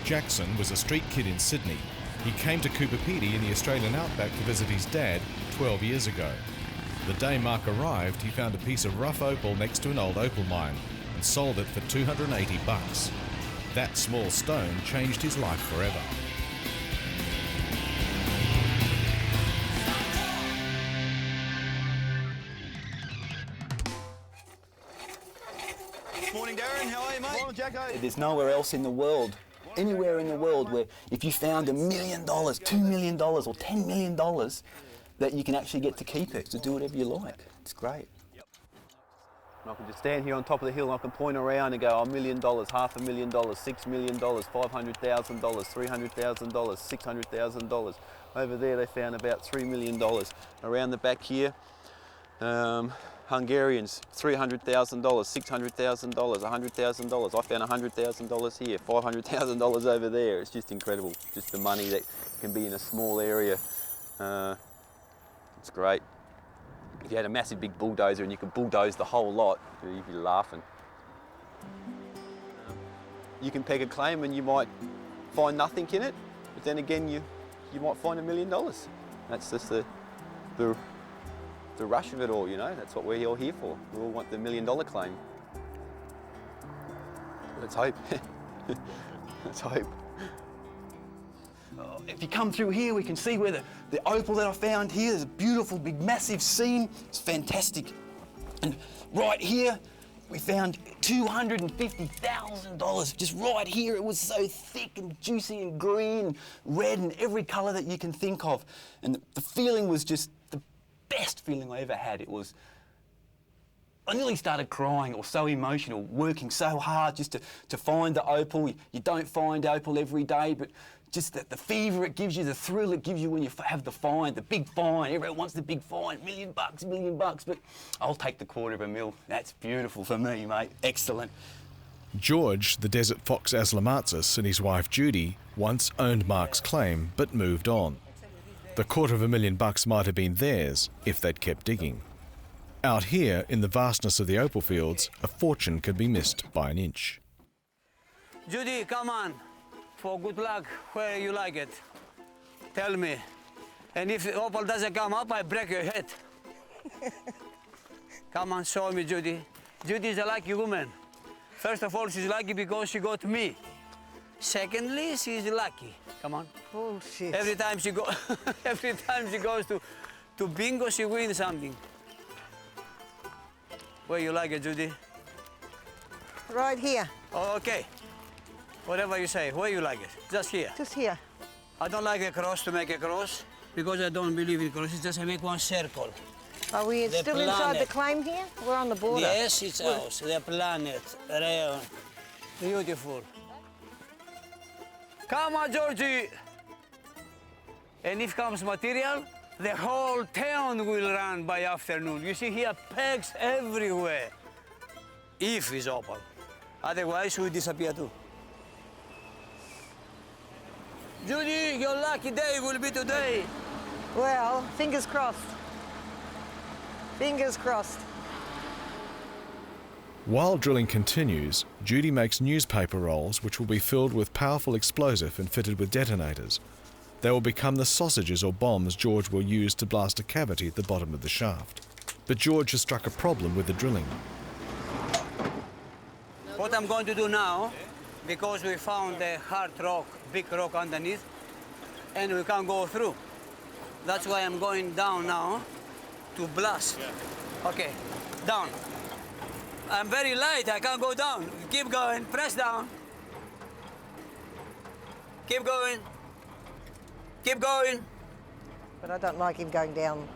Jackson was a street kid in Sydney. He came to Cooper Pedy in the Australian outback to visit his dad 12 years ago. The day Mark arrived, he found a piece of rough opal next to an old opal mine and sold it for $280. That small stone changed his life forever. Morning, Darren. How are you, mate? Morning, Jacko. There's nowhere else in the world, anywhere in the world, where if you found $1 million, $2 million or $10 million, that you can actually get to keep it, to do whatever you like. It's great. Yep. I can just stand here on top of the hill and I can point around and go, $1 million, $500,000, $6 million, $500,000, $300,000, $600,000. Over there they found about $3 million. Around the back here, Hungarians, $300,000, $600,000, $100,000. I found $100,000 here, $500,000 over there. It's just incredible, just the money that can be in a small area. It's great. If you had a massive big bulldozer and you could bulldoze the whole lot, you'd be laughing. You can peg a claim and you might find nothing in it, but then again you might find $1 million. That's just the rush of it all, you know. That's what we're all here for. We all want the $1 million claim. Let's hope. Let's hope. If you come through here, we can see where the opal that I found here. There's a beautiful, big, massive seam. It's fantastic. And right here, we found $250,000. Just right here, it was so thick and juicy and green, red, and every colour that you can think of. And the feeling was just the best feeling I ever had. It was, I nearly started crying. It was so emotional, working so hard just to find the opal. You don't find opal every day, but just the fever it gives you, the thrill it gives you when you have the find, the big find. Everyone wants the big find, $1 million, $1 million, but I'll take the $250,000. That's beautiful for me, mate. Excellent. George, the desert fox Aslamatzis, and his wife Judy once owned Mark's claim, but moved on. The $250,000 might have been theirs if they'd kept digging. Out here, in the vastness of the opal fields, a fortune could be missed by an inch. Judy, come on. For good luck, where you like it. Tell me. And if the opal doesn't come up, I break your head. Come on, show me, Judy. Judy is a lucky woman. First of all, she's lucky because she got me. Secondly, she's lucky. Come on. Bullshit. Every time she goes to bingo, she wins something. Where you like it, Judy? Right here. Oh, okay. Whatever you say, where you like it? Just here? Just here. I don't like a cross to make a cross because I don't believe in crosses, just I make one circle. Are we The still inside the planet. claim here? We're on the border. Yes, it's ours, the planet, real, beautiful. Come on, Georgie! And if comes material, the whole town will run by afternoon. You see here, pegs everywhere. If it's opal. Otherwise, we disappear too. Judy, your lucky day will be today. Well, fingers crossed. Fingers crossed. While drilling continues, Judy makes newspaper rolls which will be filled with powerful explosive and fitted with detonators. They will become the sausages or bombs George will use to blast a cavity at the bottom of the shaft. But George has struck a problem with the drilling. What I'm going to do now, because we found a hard rock, big rock underneath, and we can't go through. That's why I'm going down now to blast. Okay, down. I'm very light, I can't go down. Keep going, press down. Keep going. Keep going. But I don't like him going down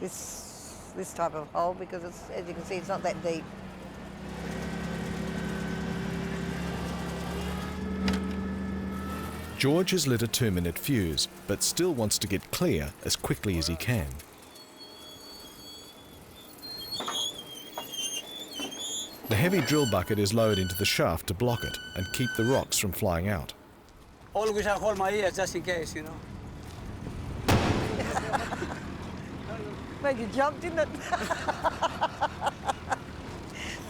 this type of hole because, it's, as you can see, it's not that deep. George has lit a 2-minute fuse, but still wants to get clear as quickly as he can. The heavy drill bucket is lowered into the shaft to block it and keep the rocks from flying out. Always I hold my ears just in case, you know. Made you jump, didn't it?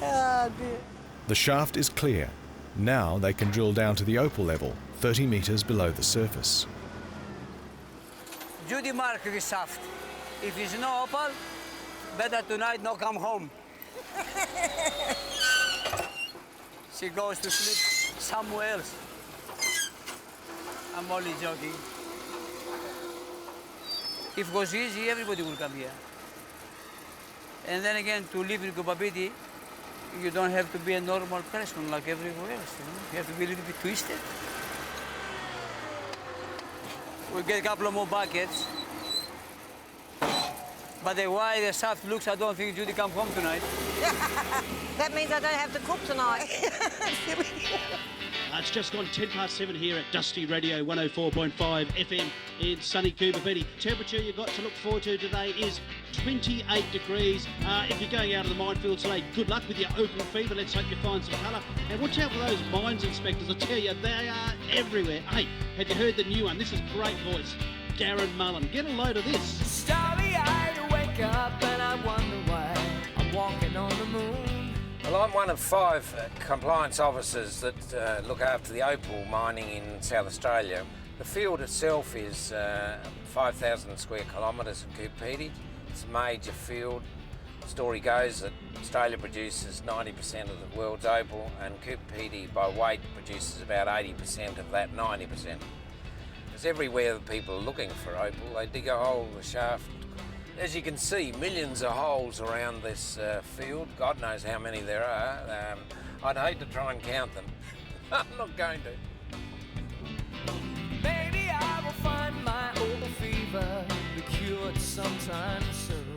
Oh, dear. The shaft is clear. Now they can drill down to the opal level, 30 metres below the surface. Judy mark the shaft. If it's no opal, better tonight not come home. She goes to sleep somewhere else. I'm only joking. If it was easy, everybody will come here. And then again, to live in Coober Pedy, you don't have to be a normal person like everywhere else. You have to be a little bit twisted. We'll get a couple of more buckets. But the way the shaft looks, I don't think Judy come home tonight. That means I don't have to cook tonight. It's just gone 7:10 here at Dusty Radio 104.5 FM in sunny Coober Pedy. Temperature you've got to look forward to today is 28 degrees. If you're going out of the minefield today, good luck with your Opal Fever. Let's hope you find some colour. And watch out for those mines inspectors. I tell you, they are everywhere. Hey, have you heard the new one? This is great voice. Darren Mullen. Get a load of this. Starry-eyed, wake up and I wonder why I'm walking on the moon. Well, I'm one of 5 compliance officers that look after the opal mining in South Australia. The field itself is 5,000 square kilometres in Coober Pedy. It's a major field. The story goes that Australia produces 90% of the world's opal, and Coober Pedy by weight produces about 80% of that 90%. Because everywhere that people are looking for opal, they dig a hole in the shaft. As you can see, millions of holes around this field. God knows how many there are. I'd hate to try and count them. I'm not going to. Maybe I will find my Opal Fever, be cured sometime soon.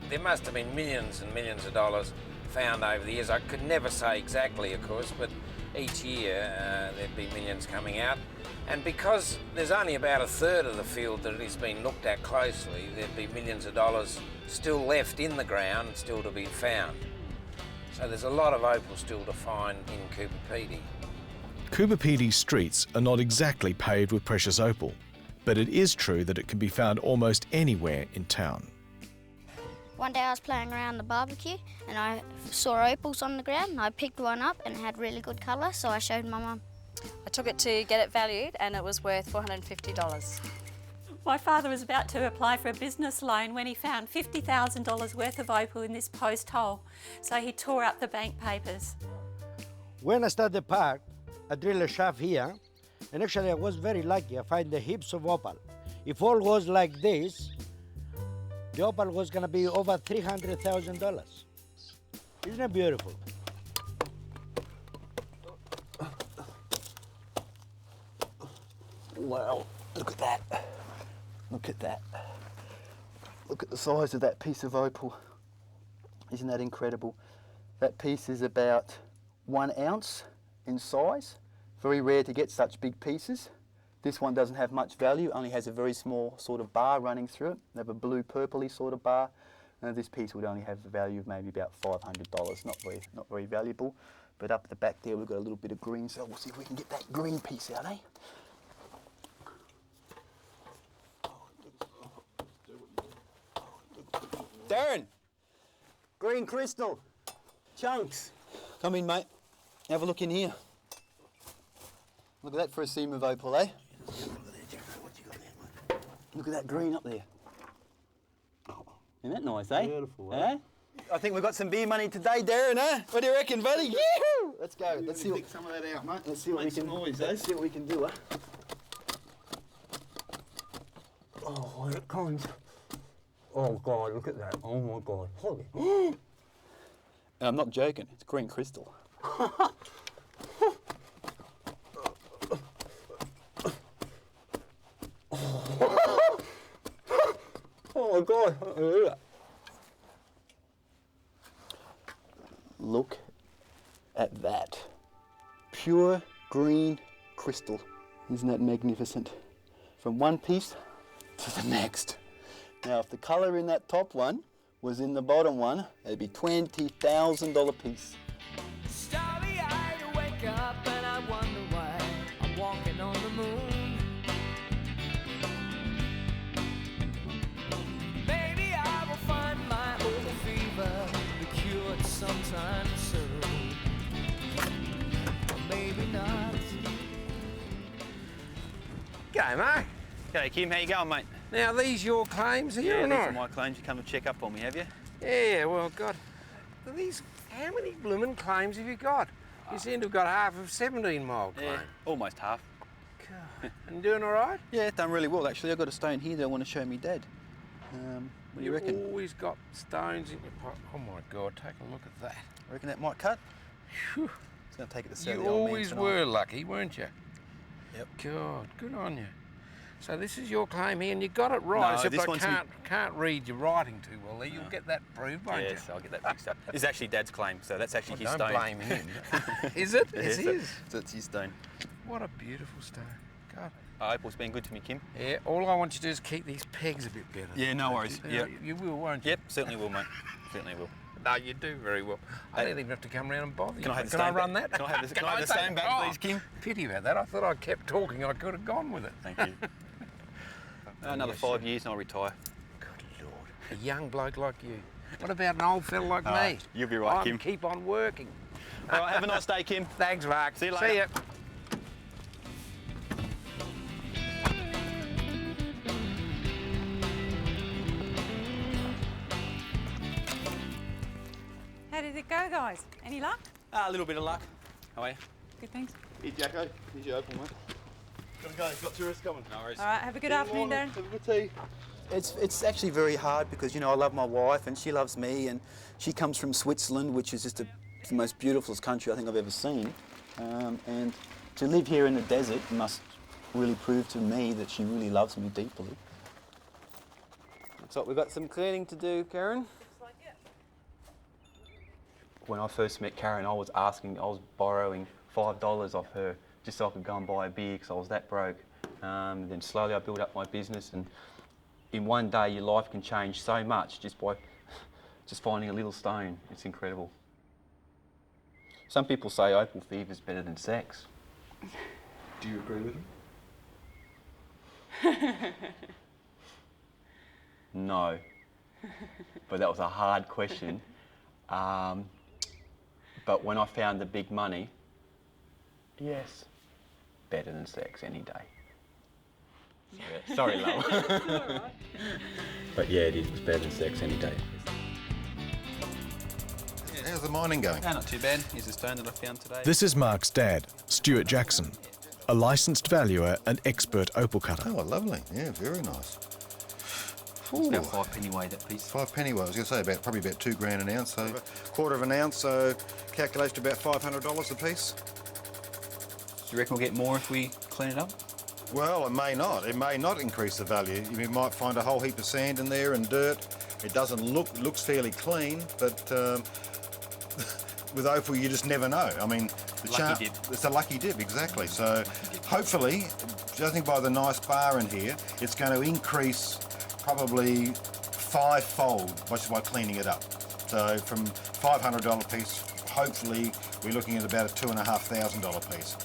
There must have been millions and millions of dollars found over the years. I could never say exactly, of course, but each year there'd be millions coming out. And because there's only about 1/3 of the field that has been looked at closely, there'd be millions of dollars still left in the ground, still to be found. So there's a lot of opal still to find in Coober Pedy. Coober Pedy streets are not exactly paved with precious opal, but it is true that it can be found almost anywhere in town. One day I was playing around the barbecue and I saw opals on the ground and I picked one up and it had really good colour, so I showed my mum. I took it to get it valued and it was worth $450. My father was about to apply for a business loan when he found $50,000 worth of opal in this post hole, so he tore up the bank papers. When I started the park, I drilled a shaft here, and actually I was very lucky. I find the heaps of opal. If all was like this, the opal was gonna be over $300,000. Isn't it beautiful? Wow, look at that. Look at that. Look at the size of that piece of opal. Isn't that incredible? That piece is about 1 ounce in size. Very rare to get such big pieces. This one doesn't have much value, only has a very small sort of bar running through it. They have a blue purpley sort of bar. And this piece would only have a value of maybe about $500. Not very valuable. But up at the back there we've got a little bit of green, so we'll see if we can get that green piece out, eh? Darren, green crystal, chunks. Come in, mate. Have a look in here. Look at that for a seam of opal, eh? Look at that green up there. Isn't that nice, eh? Beautiful, eh? I think we've got some beer money today, Darren, eh? What do you reckon, buddy? Yee-hoo! Let's go. Let's see some of that out, mate. Let's see what we can. Let's see what we can do, eh? Oh, here it comes. Oh God, look at that. Oh my God. Holy. I'm not joking, it's green crystal. Oh my God. Look at that. Pure green crystal. Isn't that magnificent? From one piece to the next. Now, if the colour in that top one was in the bottom one, it'd be $20,000 piece. Starry-eyed, wake up and I wonder why I'm walking on the moon. Maybe I will find my Opal Fever, be cured sometime soon. Maybe G'day, mate. G'day, Kim. How you going, mate? Now, these your claims here Yeah, or these not? are my claims. You come to check up on me, have you? Yeah, well, God. How many blooming claims have you got? You seem to have got half of 17-mile claim. Yeah, almost half. God. And doing all right? Yeah, done really well, actually. I've got a stone here that I want to show me Dad. What do you reckon? You've always got stones in your pocket. Oh, my God, take a look at that. I reckon that might cut? Phew. It's going to take it to sell You the old man always tonight. were lucky, weren't you? Yep. God, good on you. So this is your claim here, and you got it right, No, except this I one's can't read your writing too well there. You'll get that proved, won't you? Yes, I'll get that fixed up. This is actually Dad's claim, so that's actually his Don't stone. blame him. Is it? Yeah, It's his. So it's his stone. What a beautiful stone. God. Opal's been good to me, Kim. Yeah, all I want you to do is keep these pegs a bit better. Yeah, no worries. You, Yep. you will, won't you? Yep, certainly will, mate. Certainly will. No, you do very well. I don't even have to come round and bother you. Can I have the Can I stone run back? that? Can I have the, Can can I have the take stone it? back, Oh, please, Kim? Pity about that. I thought I kept talking. I could have gone with it. Thank you. Another 5 years and I'll retire. Good Lord. A young bloke like you. What about an old fella like me? You'll be right, Kim. Keep on working. All right, have a nice day, Kim. Thanks, Mark. See you later. See ya. How did it go, guys? Any luck? A little bit of luck. How are you? Good, thanks. Here, Jacko. Here's your Opal, mate. Gotta go, got tourists coming. No worries. All right, have a good afternoon, Darren. Have a good tea. It's actually very hard because, you know, I love my wife and she loves me, and she comes from Switzerland, which is just the most beautiful country I think I've ever seen. And to live here in the desert must really prove to me that she really loves me deeply. Looks like we've got some cleaning to do, Karen. When I first met Karen, I was borrowing $5 off her just so I could go and buy a beer because I was that broke. Then slowly I built up my business, and in one day your life can change so much just by just finding a little stone. It's incredible. Some people say Opal Fever is better than sex. Do you agree with them? No, but that was a hard question. But when I found the big money, yes, better than sex any day. Yeah, sorry, love. But yeah, it was better than sex any day. How's the mining going? No, not too bad. Here's a stone that I found today. This is Mark's dad, Stuart Jackson, a licensed valuer and expert opal cutter. Oh, lovely. Yeah, very nice. It's about 5 penny weight, that piece. 5 penny weight. I was going to say probably about $2 grand an ounce. So quarter of an ounce, so calculates to about $500 a piece. Do you reckon we'll get more if we clean it up? Well, it may not. It may not increase the value. You might find a whole heap of sand in there and dirt. It doesn't looks fairly clean, but with Opal, you just never know. I mean, Lucky dip. It's a lucky dip, exactly. So hopefully, judging by the nice bar in here, it's going to increase probably 5-fold just by cleaning it up. So from $500 piece, hopefully we're looking at about a $2,500 piece.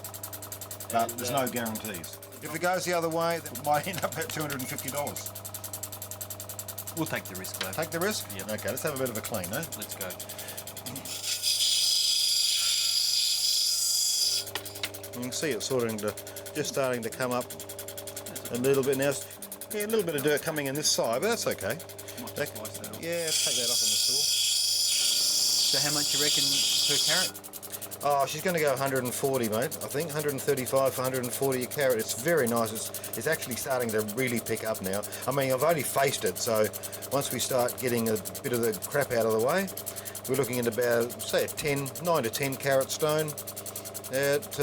But there's no guarantees. If it goes the other way, it might end up at $250. We'll take the risk, though. Take the risk? Yep. Okay, let's have a bit of a clean, eh? Let's go. You can see it's just starting to come up a little bit now. Yeah, a little bit of dirt coming in this side, but that's okay. Yeah, take that off on the saw. So how much you reckon per carat? Oh, she's going to go 140, mate. I think 135 for 140 a carat. It's very nice. It's actually starting to really pick up now. I mean, I've only faced it, so once we start getting a bit of the crap out of the way, we're looking at about, say, a 9 to 10 carat stone at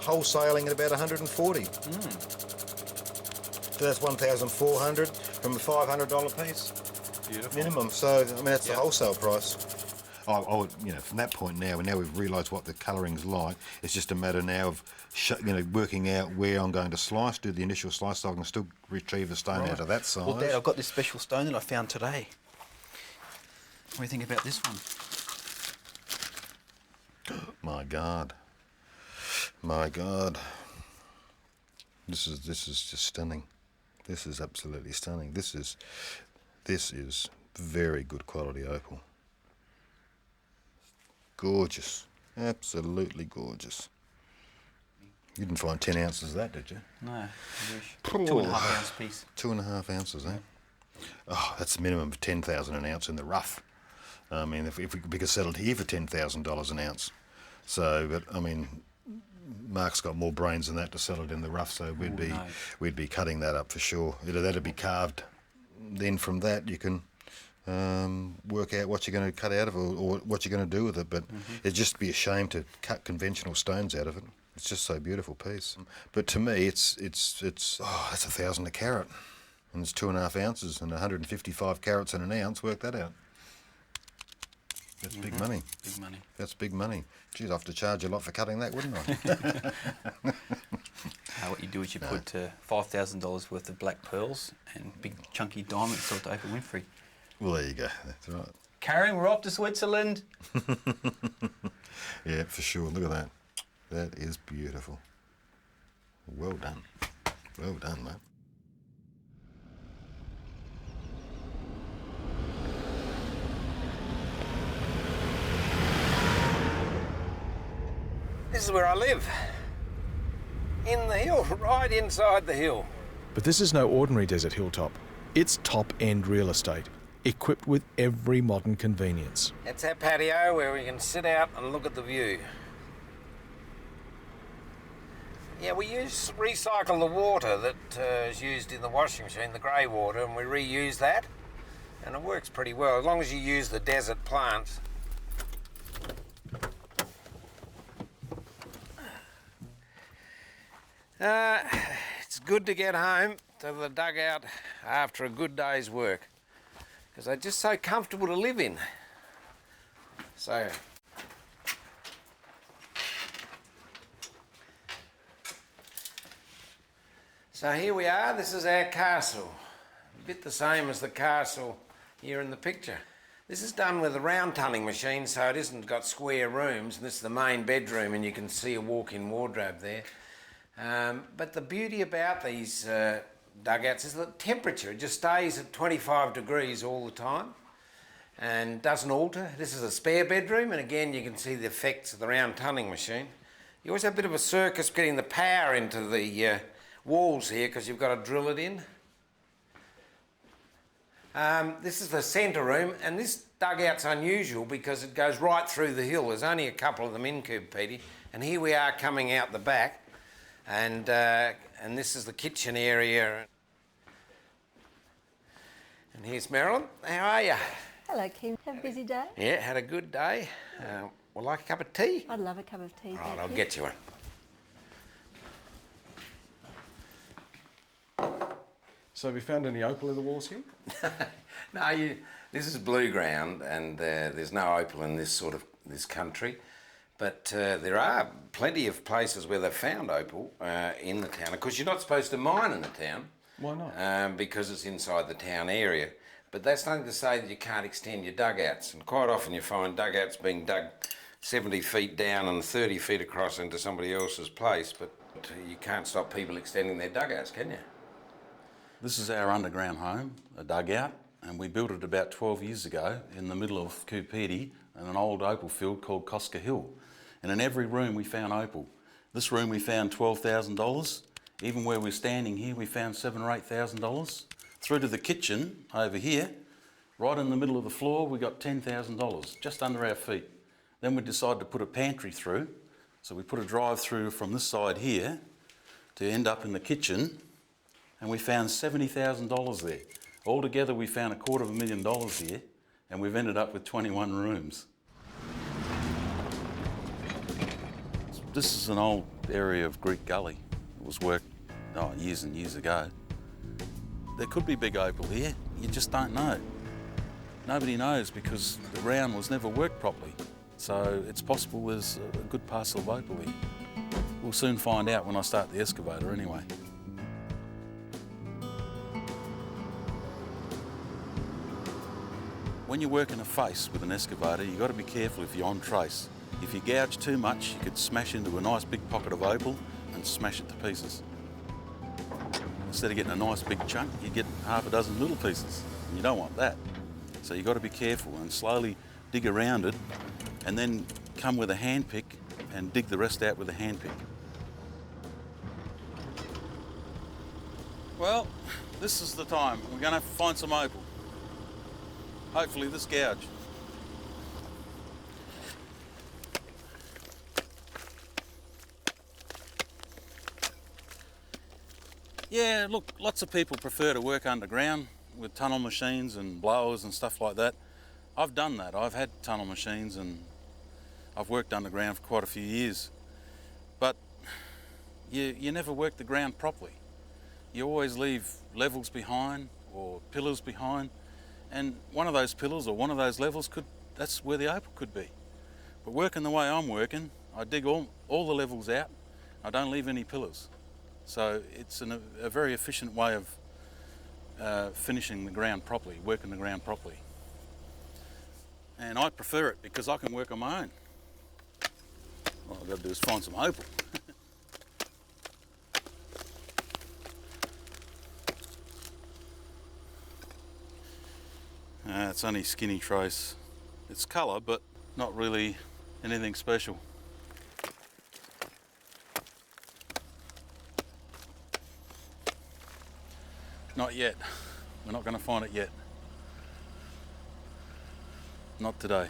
wholesaling at about 140. So that's 1,400 from a $500 piece. Beautiful. Minimum. So, I mean, that's the wholesale price. You know, from that point now we've realised what the colouring's like, it's just a matter now of working out where I'm going to slice, do the initial slice so I can still retrieve a stone out of that size. Well, Dad, I've got this special stone that I found today. What do you think about this one? My God. My God. This is just stunning. This is absolutely stunning. This is very good quality opal. Gorgeous. Absolutely gorgeous. You didn't find 10 ounces of that, did you? No, I wish. 2.5 ounce piece. 2.5 ounces, eh? Oh, that's the minimum of 10,000 an ounce in the rough. I mean, if we could sell it here for $10,000 an ounce. So, but I mean, Mark's got more brains than that to sell it in the rough, so we'd be cutting that up for sure. That'd be carved. Then from that you can work out what you're going to cut out of it or what you're going to do with it. But it'd just be a shame to cut conventional stones out of it. It's just so beautiful piece. But to me, it's that's $1,000 a carat, and it's 2.5 ounces and 155 carats in an ounce. Work that out. That's big money. Big money. That's big money. Geez, I'd have to charge a lot for cutting that, wouldn't I? What you do is you put $5,000 worth of black pearls and big chunky diamonds sold to Oprah Winfrey. Well, there you go. That's right. Karen, we're off to Switzerland. Yeah, for sure. Look at that. That is beautiful. Well done. Well done, mate. This is where I live. In the hill, right inside the hill. But this is no ordinary desert hilltop. It's top-end real estate, equipped with every modern convenience. It's our patio where we can sit out and look at the view. Yeah, we recycle the water that is used in the washing machine, the grey water, and we reuse that. And it works pretty well, as long as you use the desert plants. It's good to get home to the dugout after a good day's work, because they're just so comfortable to live in. So here we are, this is our castle. A bit the same as the castle here in the picture. This is done with a round tunning machine, so it isn't got square rooms, and this is the main bedroom, and you can see a walk-in wardrobe there. But the beauty about these dugouts is the temperature. It just stays at 25 degrees all the time and doesn't alter. This is a spare bedroom, and again you can see the effects of the round tunning machine. You always have a bit of a circus getting the power into the walls here because you've got to drill it in. This is the centre room, and this dugout's unusual because it goes right through the hill. There's only a couple of them in Coopedi, and here we are coming out the back. And this is the kitchen area. And here's Marilyn. How are you? Hello, Kim. Have a busy day? Yeah, had a good day. Would like a cup of tea? I'd love a cup of tea. Right, I'll get you one. So have you found any opal in the walls here? No, this is blue ground, and there's no opal in this country. But there are plenty of places where they've found opal in the town. Of course, you're not supposed to mine in the town. Why not? Because it's inside the town area. But that's nothing to say that you can't extend your dugouts. And quite often you find dugouts being dug 70 feet down and 30 feet across into somebody else's place. But you can't stop people extending their dugouts, can you? This is our underground home, a dugout, and we built it about 12 years ago in the middle of Coopedi in an old opal field called Cosca Hill. And in every room we found opal. This room we found $12,000. Even where we're standing here we found $7,000 or $8,000. Through to the kitchen over here, right in the middle of the floor we got $10,000, just under our feet. Then we decided to put a pantry through. So we put a drive through from this side here to end up in the kitchen, and we found $70,000 there. Altogether we found $250,000 here, and we've ended up with 21 rooms. This is an old area of Greek Gully. It was worked years and years ago. There could be big opal here, you just don't know. Nobody knows because the ground was never worked properly. So it's possible there's a good parcel of opal here. We'll soon find out when I start the excavator anyway. When you're working a face with an excavator, you've got to be careful if you're on trace. If you gouge too much, you could smash into a nice big pocket of opal and smash it to pieces. Instead of getting a nice big chunk, you get half a dozen little pieces. And you don't want that. So you've got to be careful and slowly dig around it and then come with a hand pick and dig the rest out with a hand pick. Well, this is the time. We're going to have to find some opal. Hopefully this gouge. Yeah, look, lots of people prefer to work underground with tunnel machines and blowers and stuff like that. I've done that. I've had tunnel machines and I've worked underground for quite a few years. But you never work the ground properly. You always leave levels behind or pillars behind, and one of those pillars or one of those levels that's where the opal could be. But working the way I'm working, I dig all the levels out. I don't leave any pillars. So it's a very efficient way of finishing the ground properly, working the ground properly. And I prefer it because I can work on my own. All I've got to do is find some opal. It's only skinny trace. It's colour, but not really anything special. Not yet. We're not going to find it yet. Not today.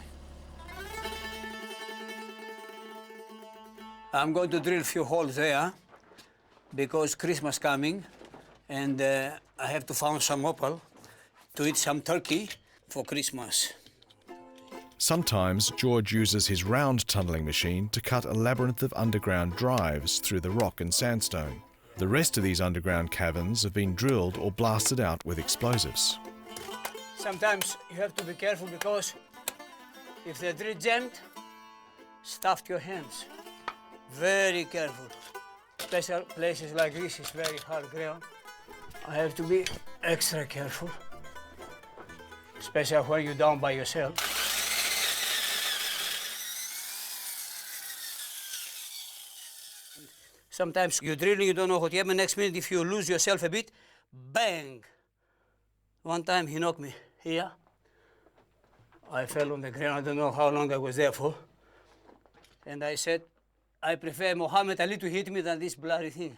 I'm going to drill a few holes there because Christmas coming, and I have to find some opal to eat some turkey for Christmas. Sometimes George uses his round tunnelling machine to cut a labyrinth of underground drives through the rock and sandstone. The rest of these underground caverns have been drilled or blasted out with explosives. Sometimes you have to be careful because if the drill jammed, stuffed your hands. Very careful. Special places like this is very hard ground. I have to be extra careful, especially when you're down by yourself. Sometimes you're drilling, you don't know what you have, and next minute if you lose yourself a bit, bang! One time he knocked me here. I fell on the ground, I don't know how long I was there for. And I said, I prefer Muhammad Ali to hit me than this bloody thing.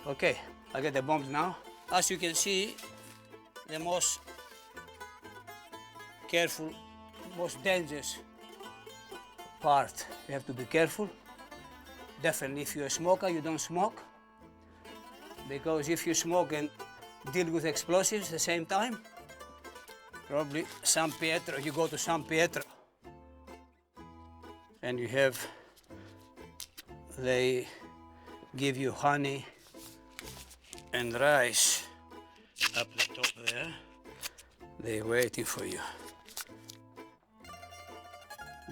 Okay, I get the bombs now. As you can see, the most careful, most dangerous part. You have to be careful. Definitely, if you're a smoker, you don't smoke. Because if you smoke and deal with explosives at the same time, probably San Pietro, you go to San Pietro and you have, they give you honey and rice up the top there. They're waiting for you.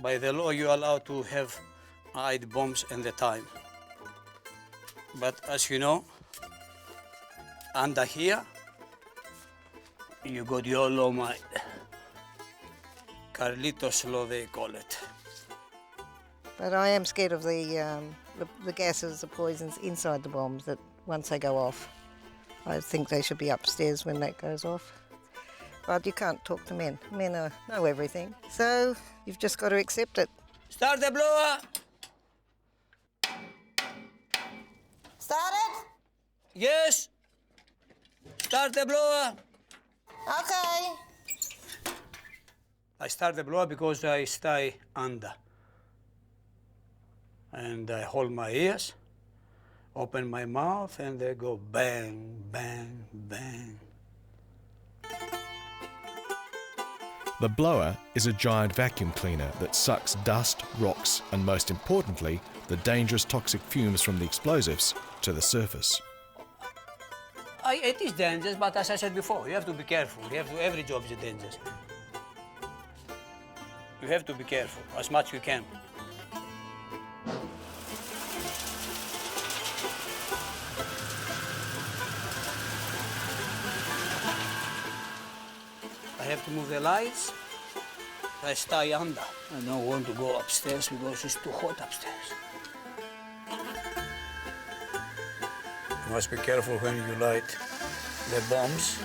By the law, you're allowed to have 8 bombs at the time. But as you know, under here, you got your law mind. Carlitos law, they call it. But I am scared of the gases, the poisons inside the bombs that once they go off. I think they should be upstairs when that goes off. But you can't talk to men. Men know everything. So you've just got to accept it. Start the blower! Started? Yes! Start the blower! Okay. I start the blower because I stay under. And I hold my ears, open my mouth, and they go bang, bang, bang. The blower is a giant vacuum cleaner that sucks dust, rocks, and most importantly, the dangerous toxic fumes from the explosives to the surface. It is dangerous, but as I said before, you have to be careful. Every job is dangerous. You have to be careful as much as you can. I have to move the lights. I stay under. I don't want to go upstairs because it's too hot upstairs. You must be careful when you light the bombs.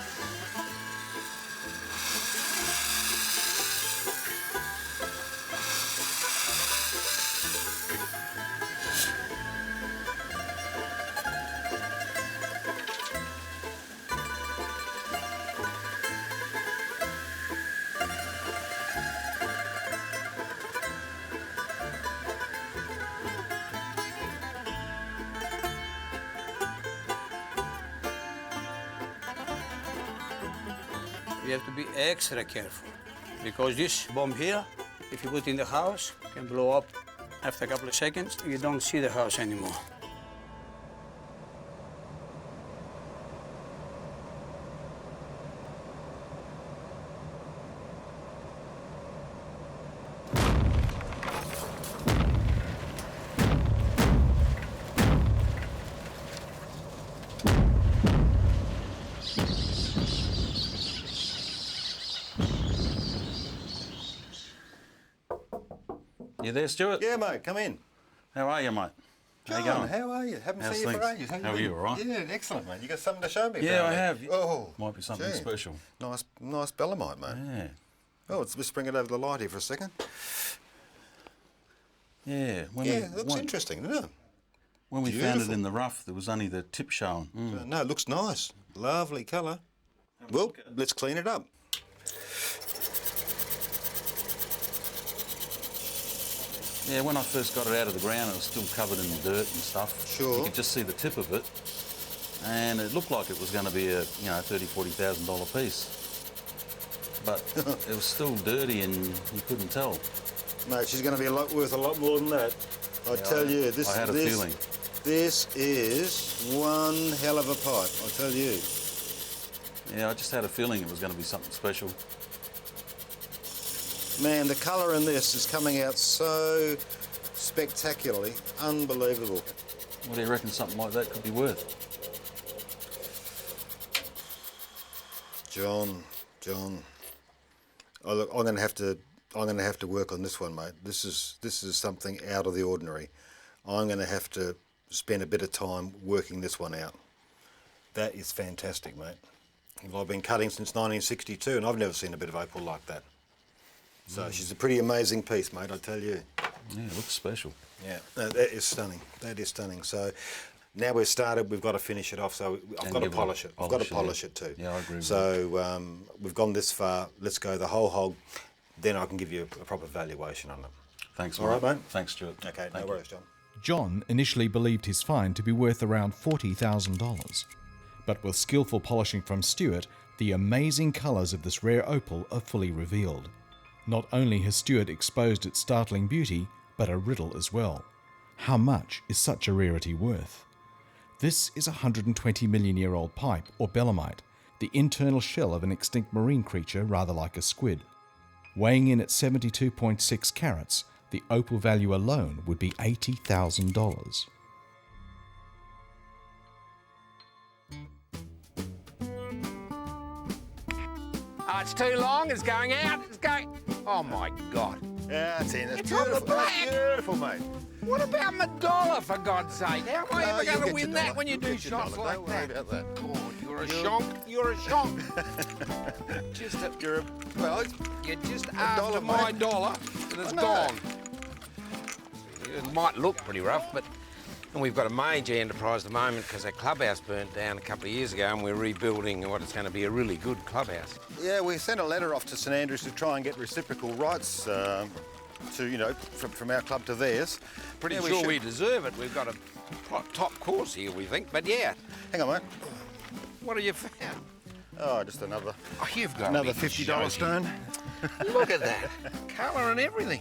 You have to be extra careful because this bomb here, if you put in the house, can blow up after a couple of seconds. You don't see the house anymore. You there, Stuart? Yeah, mate, come in. How are you, mate? John, how you going? how are you? Haven't How's seen you for things? ages. How are you, all right? Yeah, excellent, mate. You got something to show me? Yeah, I apparently. have. Oh, might be something gee. special. Nice Belemite, mate. Yeah. Oh, let's just bring it over the light here for a second. Yeah. It looks interesting, doesn't it? When we found it in the rough, there was only the tip showing. No, it looks nice. Lovely colour. Well, let's clean it up. Yeah, when I first got it out of the ground, it was still covered in dirt and stuff. Sure. You could just see the tip of it, and it looked like it was going to be a $30,000-$40,000 piece. But it was still dirty, and you couldn't tell. Mate, she's going to be worth a lot more than that. I tell you, this. I had a feeling. This is one hell of a pipe, I tell you. Yeah, I just had a feeling it was going to be something special. Man, the colour in this is coming out so spectacularly, unbelievable. What do you reckon something like that could be worth? John. Oh, look, I'm going to have to work on this one, mate. This is something out of the ordinary. I'm going to have to spend a bit of time working this one out. That is fantastic, mate. Well, I've been cutting since 1962, and I've never seen a bit of opal like that. So she's a pretty amazing piece, mate, I tell you. Yeah, it looks special. Yeah, that is stunning. That is stunning. So now we've started, we've got to finish it off. So I've got to polish it. I've got to polish it too. Yeah, I agree with So we've gone this far. Let's go the whole hog. Then I can give you a proper valuation on it. Thanks, All right, mate? Thanks, Stuart. Okay, no worries, John. John initially believed his find to be worth around $40,000. But with skillful polishing from Stuart, the amazing colours of this rare opal are fully revealed. Not only has Stuart exposed its startling beauty, but a riddle as well. How much is such a rarity worth? This is a 120 million year old pipe, or belemite, the internal shell of an extinct marine creature rather like a squid. Weighing in at 72.6 carats, the opal value alone would be $80,000. Oh, it's too long. It's going out. It's going. Oh my God. Yeah, it's in. It's on the beautiful. black. It's beautiful, mate. What about my dollar, for God's sake? How am I ever you'll going to get win your that dollar. when you You'll do get your shots dollar. like Don't worry that? about that. God, you're a shonk. You're a shonk. Just a, You're a, well, you're just dollar, after my mate. dollar, and it's I know. gone. It might look pretty rough, but and we've got a major enterprise at the moment because our clubhouse burnt down a couple of years ago, and we're rebuilding what is going to be a really good clubhouse. yeah, we sent a letter off to St Andrews to try and get reciprocal rights from our club to theirs. Pretty Yeah, sure we deserve it. We've got a top course here, we think. But yeah, Hang on, mate. what have you found? Oh, just another. Oh, you've got another me $50 joking. stone. Look at that colour and everything.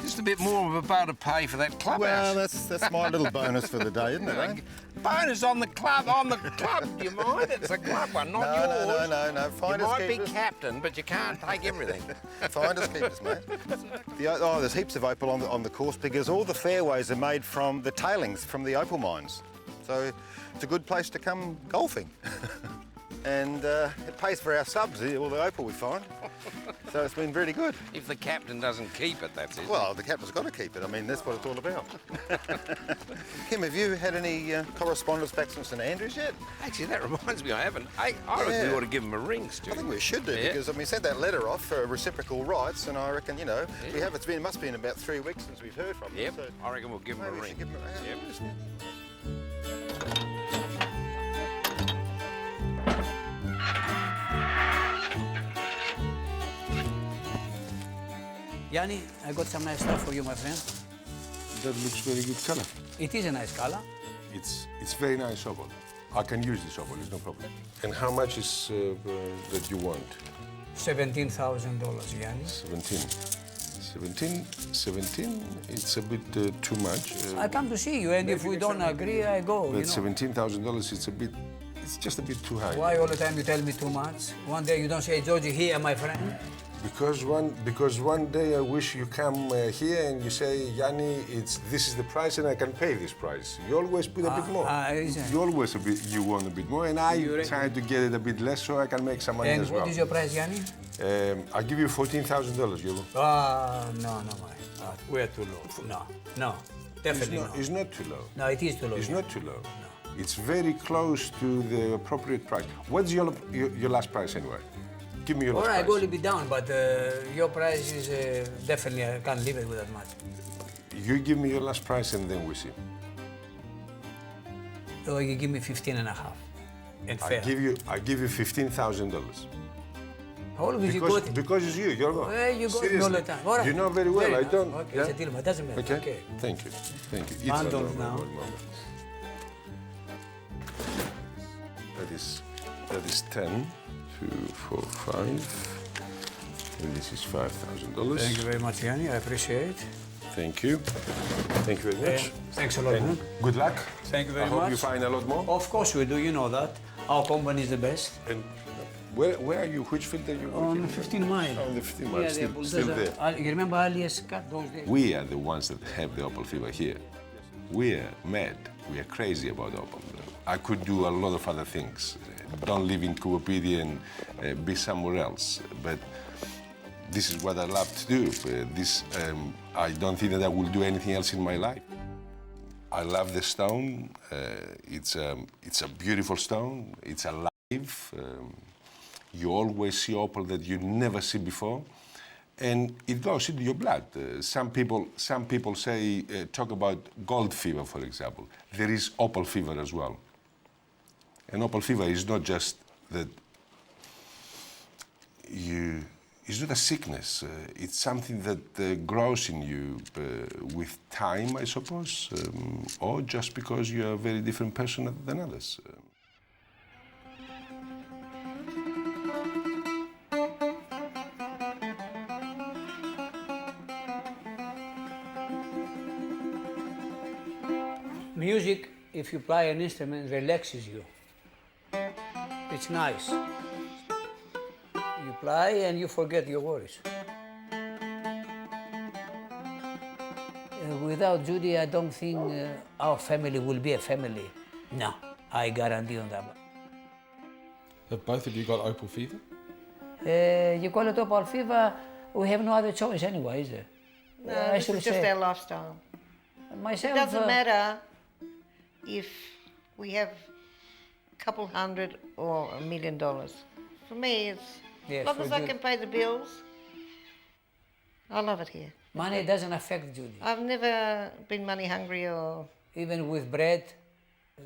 Just a bit more of a bow to pay for that clubhouse. Well, that's my little bonus for the day, isn't it? Eh? Bonus on the club, Do you mind? It's a club one, not yours. No. You Finders might be keepers. captain, but you can't take everything. Finders keepers, mate. There's heaps of opal on the course because all the fairways are made from the tailings from the opal mines. So it's a good place to come golfing. And it pays for our subs, all the opal we find. So it's been really good. If the captain doesn't keep it, that's it. Well, the captain's got to keep it. I mean, that's what it's all about. Kim, have you had any correspondence back from St Andrews yet? Actually, that reminds me, I haven't. I reckon we ought to give him a ring, Stu. I think we should do because we sent that letter off for reciprocal rights, and I reckon we have. It must be in about 3 weeks since we've heard from them. Yep, So I reckon we'll give him a maybe we ring. should give him a ring. Yep. Yanni, I got some nice stuff for you, my friend. That looks very good color. It is a nice color. It's very nice opal. I can use this opal, it's no problem. And how much is that you want? $17,000, Yanni. 17, it's a bit too much. I come to see you, and if we don't agree, I go. But You know. $17,000, it's just a bit too high. Why all the time you tell me too much? One day you don't say, Georgie, here, my friend. Because one day I wish you come here and you say, Yanni, this is the price and I can pay this price. You always put a bit more. You want a bit more, and I try to get it a bit less so I can make some money as well. And what is your price, Yanni? I'll give you $14,000, Yolo. No, we're too low. No, definitely not. It's not too low. No, it is too low. It's not too low. No. It's very close to the appropriate price. What's your last price anyway? Give me your last price. All right, go a little bit down, but your price is definitely, I can't live it with that much. You give me your last price and then we see. So you give me 15 and a half. And fair. I give you $15,000. How long is you got it? Because it's you, you're going. You got it all the time. All right. You know very well, Fair I enough. don't. Okay, Yeah? it's a deal, but it doesn't matter. Okay. Thank you. It's Random now. That is 10, 2, 4, 5. And this is $5,000. Thank you very much, Yanni. I appreciate it. Thank you. Thank you very much. Thanks a lot, man. Good luck. Thank you very much. I hope you find a lot more. Of course we do, you know that. Our company is the best. And where are you? Which field are you working? On 15 Mile. On the 15 Mile, Yeah, still there. You remember Alias cut those days? We are the ones that have the Opal Fever here. We are mad. We are crazy about Opal. I could do a lot of other things. Don't live in Kuopidi and be somewhere else. But this is what I love to do. I don't think that I will do anything else in my life. I love the stone. It's a beautiful stone. It's alive. You always see opal that you never see before, and it goes into your blood. Some people say talk about gold fever, for example. There is opal fever as well. And opal fever is not just that it's not a sickness. It's something that grows in you with time, I suppose, or just because you're a very different person than others. Music, if you play an instrument, relaxes you. It's nice. You play and you forget your worries. Without Judy, I don't think our family will be a family. No, I guarantee on that. Have both of you got Opal Fever? You call it Opal Fever, we have no other choice anyway, is there? No, this is just our lifestyle. Myself, it doesn't matter if we have a couple hundred or $1 million. For me, it's as long as I can pay the bills, I love it here. Money doesn't affect Judy. I've never been money hungry or... Even with bread,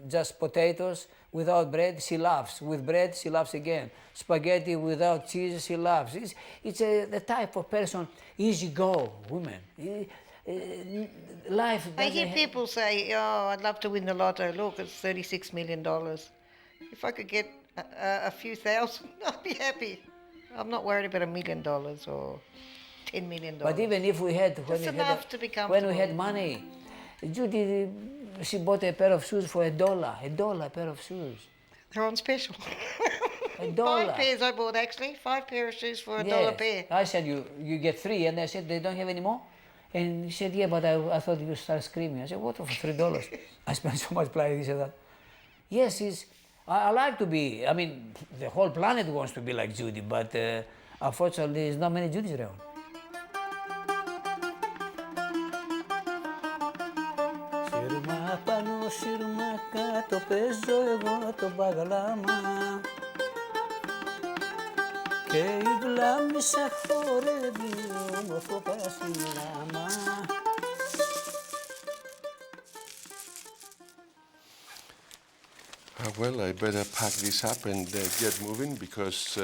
just potatoes, without bread, she laughs. With bread, she laughs again. Spaghetti without cheese, she laughs. It's the type of person, easy go, woman. Life. I hear people say, oh, I'd love to win the lotto. Look, it's $36 million. If I could get a few thousand, I'd be happy. I'm not worried about $1 million or $10 million. But even if we had, when we had money, Judy, she bought a pair of shoes for $1 a pair of shoes. They're on special. $1. 5 pairs I bought actually, 5 pair of shoes for $1 a pair. I said, you get 3, and I said, they don't have any more? And he said, yeah, but I thought you start screaming. I said, what for $3? I spent so much playing this and that. Yes, I like to be, I mean, the whole planet wants to be like Judy, but unfortunately, there's not many Judys around. Σύρμα πάνω, σύρμα κάτω, παίζω εγώ το μπαγλάμα. Και η βλάμη σε χορεύει, όμορφο πασίλαμα. Well, I better pack this up and get moving because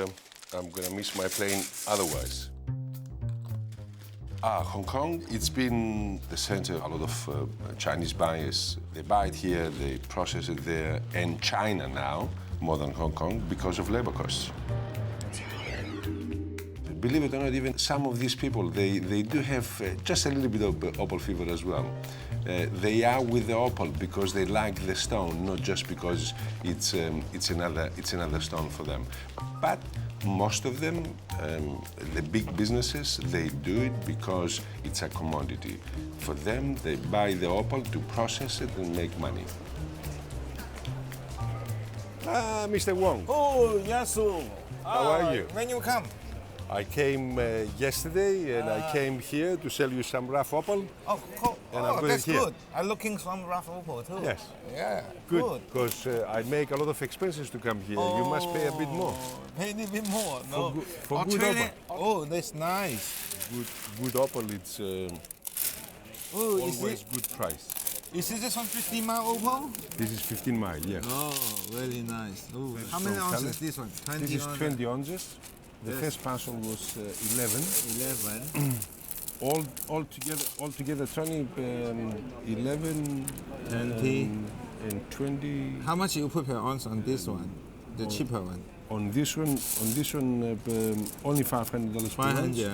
I'm going to miss my plane otherwise. Hong Kong, it's been the center of a lot of Chinese buyers. They buy it here, they process it there, and China now, more than Hong Kong, because of labor costs. believe it or not, even some of these people, they do have just a little bit of Opal Fever as well. They are with the opal because they like the stone, not just because it's another stone for them. But most of them, the big businesses, they do it because it's a commodity. For them, they buy the opal to process it and make money. Ah, Mr. Wong. Oh, Yasu. How are you? When you come? I came yesterday and I came here to sell you some rough opal. Oh, cool. And I'm that's here. good. I'm looking some rough opal too. Yes. Yeah. Good, because I make a lot of expenses to come here. You must pay a bit more. Pay a bit more. No. For good Australia- opal. Oh, that's nice. Good opal, it's Oh, always good price. Is this one 15 mile opal? This is 15 mile, yes. Oh, very nice. Oh, Very how many strong ounces color. is this one? 20 This is ounces? 20 ounces. The Yes. first parcel was 11. 11. all together, Tony, 11 20. and 20. How much you put per ounce on this one? The cheaper one? On this one, only $500 per ounce. 500.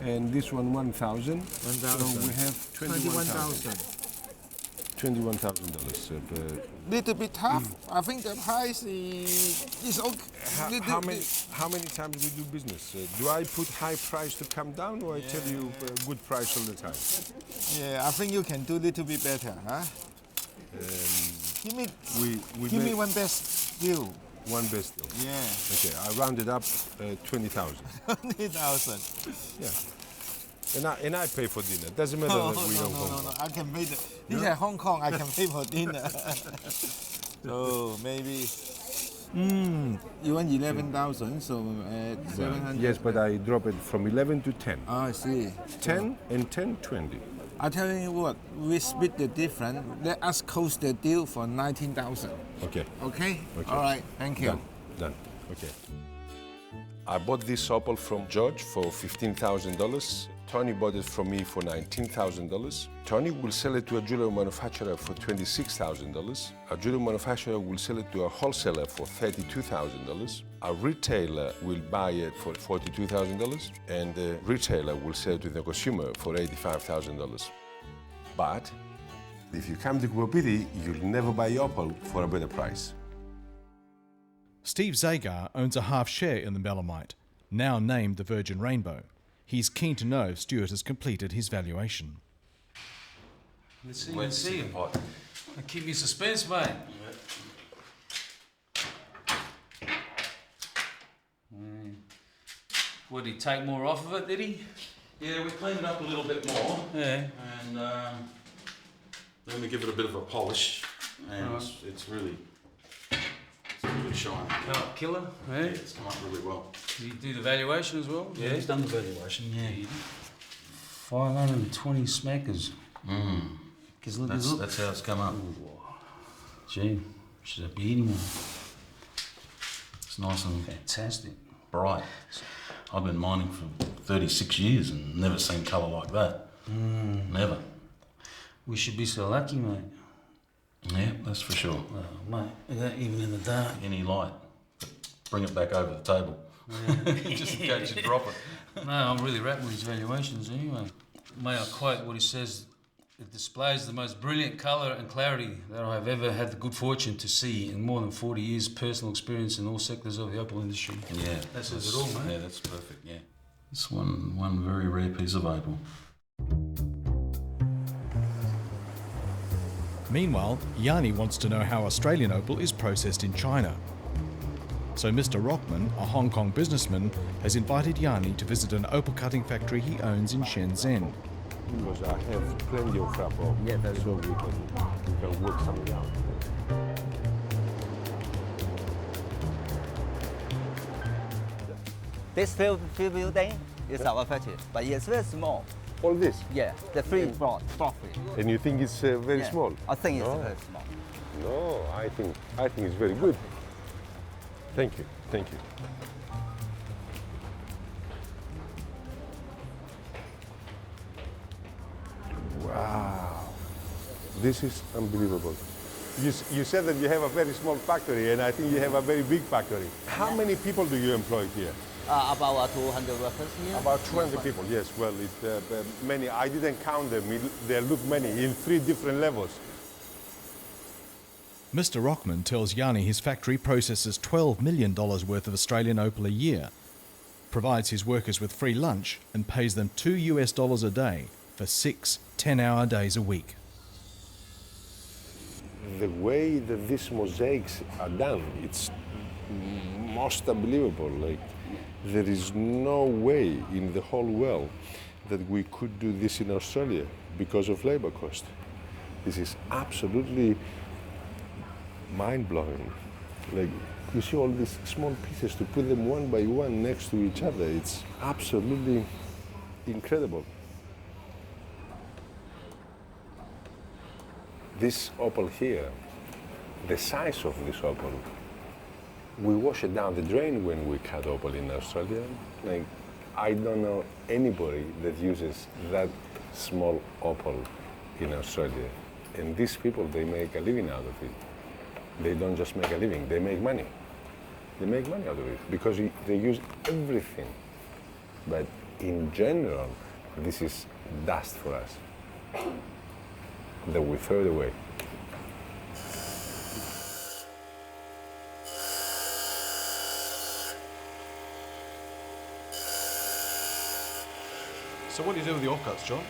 And this one 1,000. 1,000. So we have 21,000. $21,000 per. Little bit tough. I think the price is okay. How many times we do business? Do I put high price to come down, or I tell you good price all the time? Yeah, I think you can do a little bit better, huh? Give me one best deal. One best deal. Yeah. Okay, I rounded up 20,000. 20,000. Yeah. And I pay for dinner. Doesn't matter that we don't Hong Kong. No. I can pay. This is Hong Kong. I can pay for dinner. So maybe. You want 11,000, so 700. Yes, but I drop it from 11 to 10. Oh, I see. 10 and 10, 20. I tell you what, we split the difference. Let us close the deal for 19,000. Okay. Okay? All right. Thank you. Done. Okay. I bought this opal from George for $15,000. Tony bought it from me for $19,000. Tony will sell it to a jewelry manufacturer for $26,000. A jewelry manufacturer will sell it to a wholesaler for $32,000. A retailer will buy it for $42,000, and the retailer will sell it to the consumer for $85,000. But if you come to Kuopiti, you'll never buy opal for a better price. Steve Zagar owns a half share in the Melamite, now named the Virgin Rainbow. He's keen to know if Stuart has completed his valuation. Let's see. Keep me suspense, mate. What, did he take more off of it, did he? Yeah, we cleaned it up a little bit more. Yeah. And then we give it a bit of a polish, and Right. it's really shiny. Oh, killer, Yeah, it's come up really well. Did he do the valuation as well? Yeah, he's done the valuation, yeah. 520 smackers. That's how it's come up. Gee, she's a beauty, man. It's nice and fantastic. bright. I've been mining for 36 years and never seen colour like that. Never. We should be so lucky, mate. Yeah, that's for sure. Oh, mate, even in the dark. Any light. Bring it back over the table. Just in case you drop it. No, I'm really rapt with his valuations anyway. May I quote what he says, "It displays the most brilliant colour and clarity that I have ever had the good fortune to see in more than 40 years personal experience in all sectors of the opal industry." Yeah. That says it all, mate. Yeah, that's perfect, yeah. It's one very rare piece of opal. Meanwhile, Yanni wants to know how Australian opal is processed in China. So Mr. Rockman, a Hong Kong businessman, has invited Yanni to visit an opal cutting factory he owns in Shenzhen. Because I have plenty of rough opal, so we can work something out. This field building is our factory, but it's very small. All this? Yeah, the three block field. And you think it's very Yeah, small? I think it's No. very small. No, I think it's very good. Thank you. Wow, this is unbelievable. You said that you have a very small factory, and I think you have a very big factory. How many people do you employ here? About 200 workers here? About 200 people, yes. Well, many. I didn't count them. There look many in 3 different levels. Mr. Rockman tells Yanni his factory processes $12 million worth of Australian opal a year, provides his workers with free lunch and pays them $2 a day for 6 10-hour days a week. The way that these mosaics are done, it's most unbelievable. Like, there is no way in the whole world that we could do this in Australia because of labor cost. This is absolutely mind-blowing. Like, you see all these small pieces, to put them one by one next to each other, it's absolutely incredible. This opal here, the size of this opal, we wash it down the drain when we cut opal in Australia. Like, I don't know anybody that uses that small opal in Australia. And these people, they make a living out of it. They don't just make a living, they make money. They make money out of it because they use everything. But in general, this is dust for us that we throw it away. So what do you do with the offcuts, John?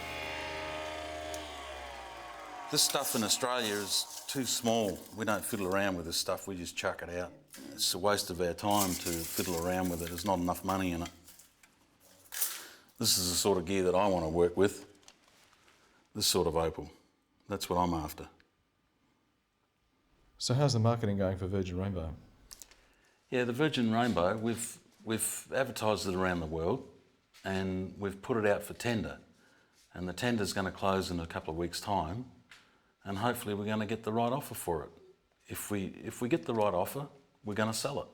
This stuff in Australia is too small. We don't fiddle around with this stuff, we just chuck it out. It's a waste of our time to fiddle around with it. There's not enough money in it. This is the sort of gear that I want to work with. This sort of opal. That's what I'm after. So how's the marketing going for Virgin Rainbow? Yeah, the Virgin Rainbow, we've advertised it around the world and we've put it out for tender. And the tender's going to close in a couple of weeks' time, and hopefully we're going to get the right offer for it. If we get the right offer, we're going to sell it.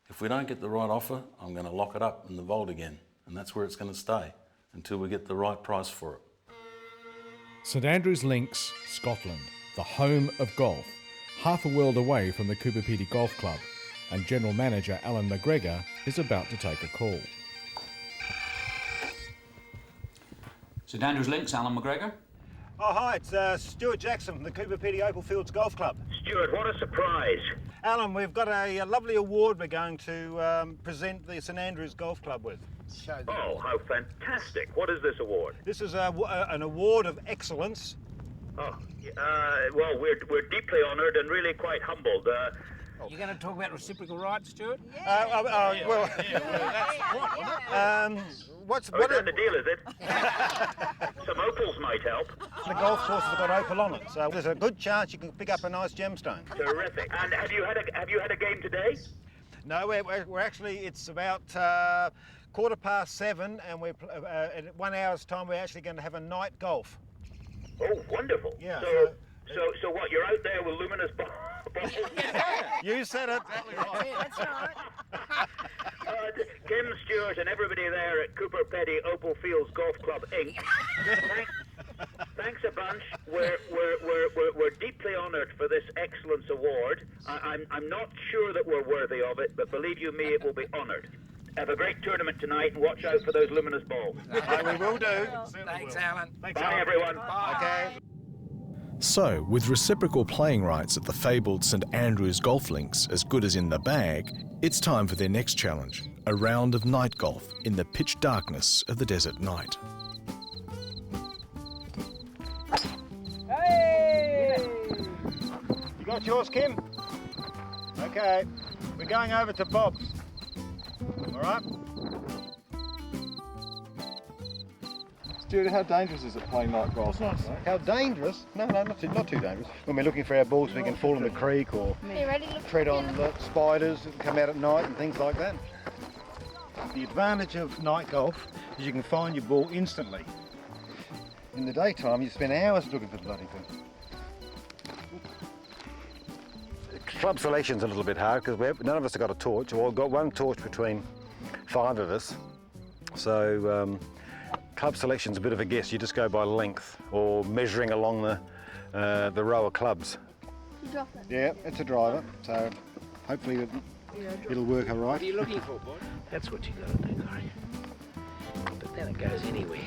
If we don't get the right offer, I'm going to lock it up in the vault again, and that's where it's going to stay until we get the right price for it. St Andrews Links, Scotland, the home of golf, half a world away from the Coober Pedy Golf Club, and General Manager Alan McGregor is about to take a call. St Andrews Links, Alan McGregor. Oh, hi, it's Stuart Jackson from the Coober Pedy Opal Fields Golf Club. Stuart, what a surprise. Alan, we've got a lovely award we're going to present the St Andrews Golf Club with. Oh, how fantastic. What is this award? This is an award of excellence. Oh, well, we're deeply honoured and really quite humbled. You're going to talk about reciprocal rights, Stuart? What is that the deal, is it? Some opals might help. The golf course has got opal on it, so there's a good chance you can pick up a nice gemstone. Terrific. And have you had a game today? No, we're actually, it's about 7:15, and we're in 1 hour's time we're actually going to have a night golf. Oh, wonderful. Yeah. So what, you're out there with luminous balls? You said it. That's right. Kim, Stewart and everybody there at Coober Pedy Opal Fields Golf Club Inc. Thanks a bunch. We're deeply honoured for this excellence award. I'm not sure that we're worthy of it, but believe you me, it will be honoured. Have a great tournament tonight and watch out for those luminous balls. We will do. Thanks, Alan. Bye, everyone. Bye. Okay. So, with reciprocal playing rights at the fabled St Andrews Golf Links as good as in the bag, it's time for their next challenge, a round of night golf in the pitch darkness of the desert night. Hey! You got yours, Kim? Okay. We're going over to Bob's. All right? Stuart, how dangerous is it playing night golf? How dangerous? No, not too dangerous. When we're looking for our balls, we can fall in the creek or tread on the spiders that come out at night and things like that. The advantage of night golf is you can find your ball instantly. In the daytime, you spend hours looking for the bloody thing. Club selection's a little bit hard because none of us have got a torch. Well, we've got one torch between 5 of us. So club selection's a bit of a guess. You just go by length or measuring along the row of clubs. You drop it? Yeah, it's a driver. So hopefully It'll work all right. What are you looking for, boy? That's what you got to do, Corey. But then it goes anywhere.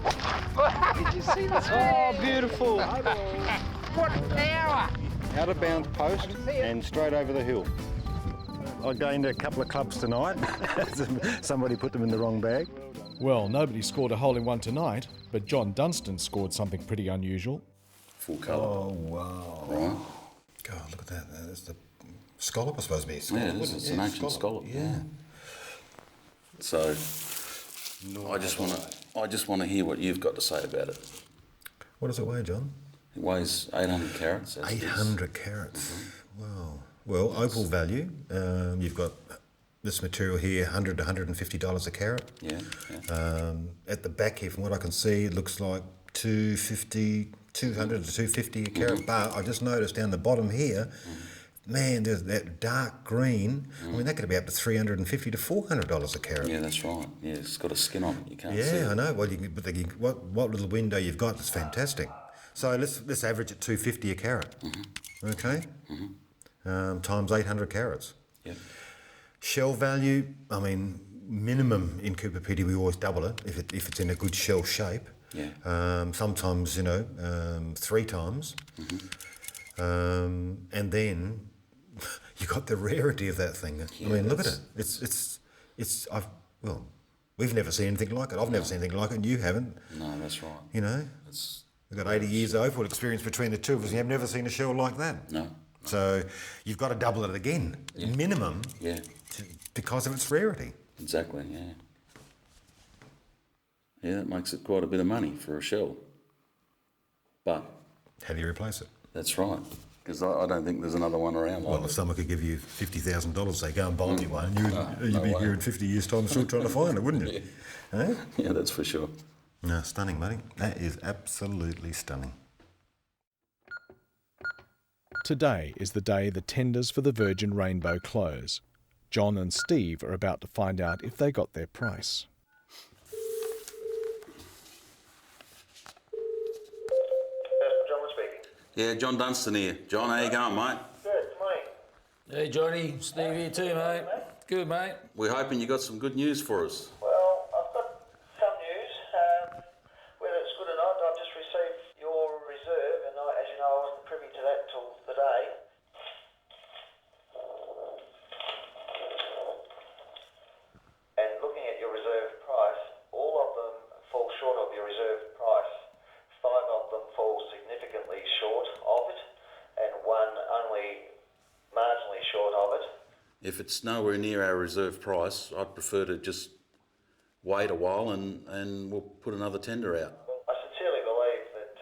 Did you see that? Oh, beautiful. What power! Out of bounds post and straight over the hill. I gained a couple of clubs tonight. Somebody put them in the wrong bag. Well, nobody scored a hole-in-one tonight, but John Dunstan scored something pretty unusual. Full colour. Oh, wow. Right. God, look at that. That's the scallop, I suppose, be a Yeah, scallop. it is. It's an ancient scallop. Yeah. So, I just want to hear what you've got to say about it. What does it weigh, John? It weighs 800 carats. 800 carats. Wow. Well, opal value, you've got this material here, $100 to $150 a carat. Yeah. At the back here, from what I can see, it looks like $200 to $250 a carat. But I just noticed down the bottom here, man, there's that dark green. I mean, that could be up to $350 to $400 a carat. Yeah, that's right. Yeah, it's got a skin on it. You can't see it. Yeah, I know. Well, what little window you've got is fantastic. So let's average at $250 a carat. Okay. Times 800 carats. Yep. Shell value, I mean, minimum in Cooper Pedy, we always double it if it's in a good shell shape. Yeah. Sometimes, 3 times. And then you got the rarity of that thing. Yeah, I mean, look at it. We've never seen anything like it. I've never seen anything like it, and you haven't. No, that's right. We've got 80 years of opal experience between the two of us, and you have never seen a shell like that. No. So you've got to double it again, minimum, because of its rarity. Exactly, yeah. Yeah, that makes it quite a bit of money for a shell. But... how do you replace it? That's right, because I don't think there's another one around like Well, if someone could give you $50,000, say, go and buy me one, you'd be here in 50 years' time still trying to find it, wouldn't you? Eh? Yeah, that's for sure. No, stunning, buddy. That is absolutely stunning. Today is the day the tenders for the Virgin Rainbow close. John and Steve are about to find out if they got their price. Yeah, John Dunstan here. John, how you going, mate? Good, morning. Hey Johnny, Steve here too, mate. Good, mate. We're hoping you got some good news for us. Well, I've got some news. Whether it's good or not, I've just received your reserve, and as you know, I wasn't privy to that until today. And looking at your reserve price, all of them fall short of your reserve price. 5 of them fall significantly short of it, and 1 only marginally short of it. If it's nowhere near our reserve price, I'd prefer to just wait a while and we'll put another tender out. I sincerely believe that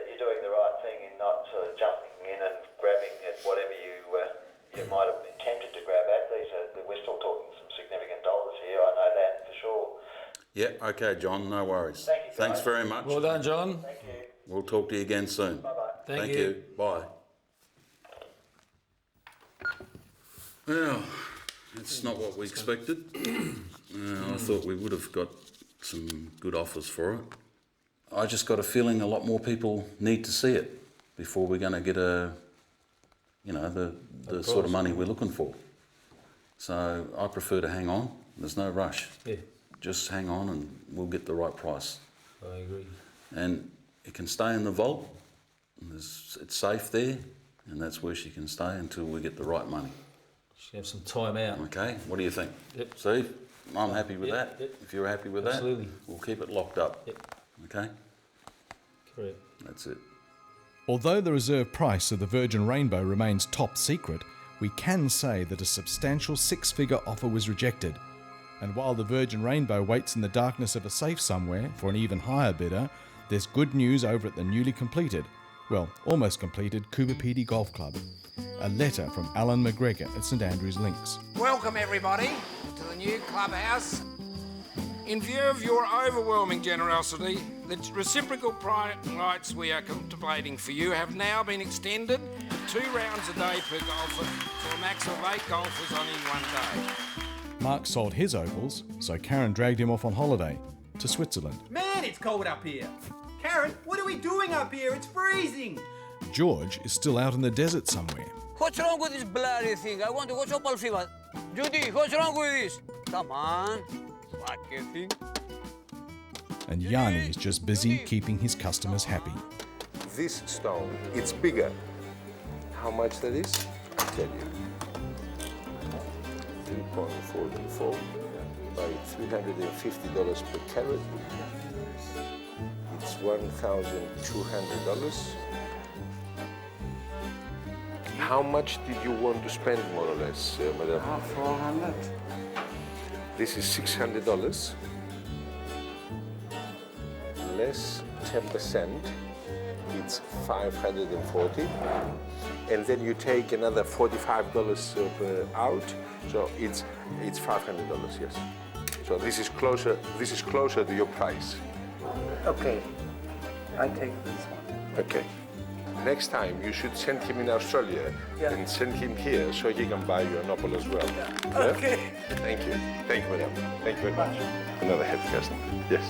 you're doing the right thing in not sort of jumping in and grabbing at whatever you might have been tempted to grab at. We're still talking some significant dollars here, I know that for sure. Yeah, okay, John, no worries. Thank you, guys. Thanks very much. Well done, John. Thank you. We'll talk to you again soon. Bye-bye. Thank you. Bye. Well, it's not what we expected. I thought we would have got some good offers for it. I just got a feeling a lot more people need to see it before we're going to get the sort of money we're looking for. So I prefer to hang on. There's no rush. Yeah. Just hang on and we'll get the right price. I agree. And it can stay in the vault. It's safe there, and that's where she can stay until we get the right money. She can have some time out. Okay, what do you think? Yep. Steve, I'm happy with that. Yep. If you're happy with Absolutely. that, we'll keep it locked up. Yep. Okay? Correct. That's it. Although the reserve price of the Virgin Rainbow remains top secret, we can say that a substantial 6-figure offer was rejected. And while the Virgin Rainbow waits in the darkness of a safe somewhere for an even higher bidder, there's good news over at the newly completed, well, almost completed Cooper Pedy Golf Club. A letter from Alan McGregor at St Andrews Links. Welcome everybody to the new clubhouse. In view of your overwhelming generosity, the reciprocal rights we are contemplating for you have now been extended to 2 rounds a day per golfer for a max of 8 golfers on in one day. Mark sold his opals, so Karen dragged him off on holiday to Switzerland. Man, it's cold up here. Karen, what are we doing up here? It's freezing. George is still out in the desert somewhere. What's wrong with this bloody thing? I want to watch Opal Fever. Judy, what's wrong with this? Come on, fucking thing. And Yanni is just busy keeping his customers happy. This stone, it's bigger. How much that is? I'll tell you. 3.44 by $350 per carat. It's $1,200. How much did you want to spend, more or less, madam? 400. This is $600. Less 10%, it's 540. And then you take another $45 out, so it's $500, yes. So this is closer to your price. Okay, I take this one. Okay. Next time you should send him in Australia and send him here so he can buy you an opal as well. Yeah? Okay. Thank you. Thank you, madam. Thank you very much. Another happy customer. Yes.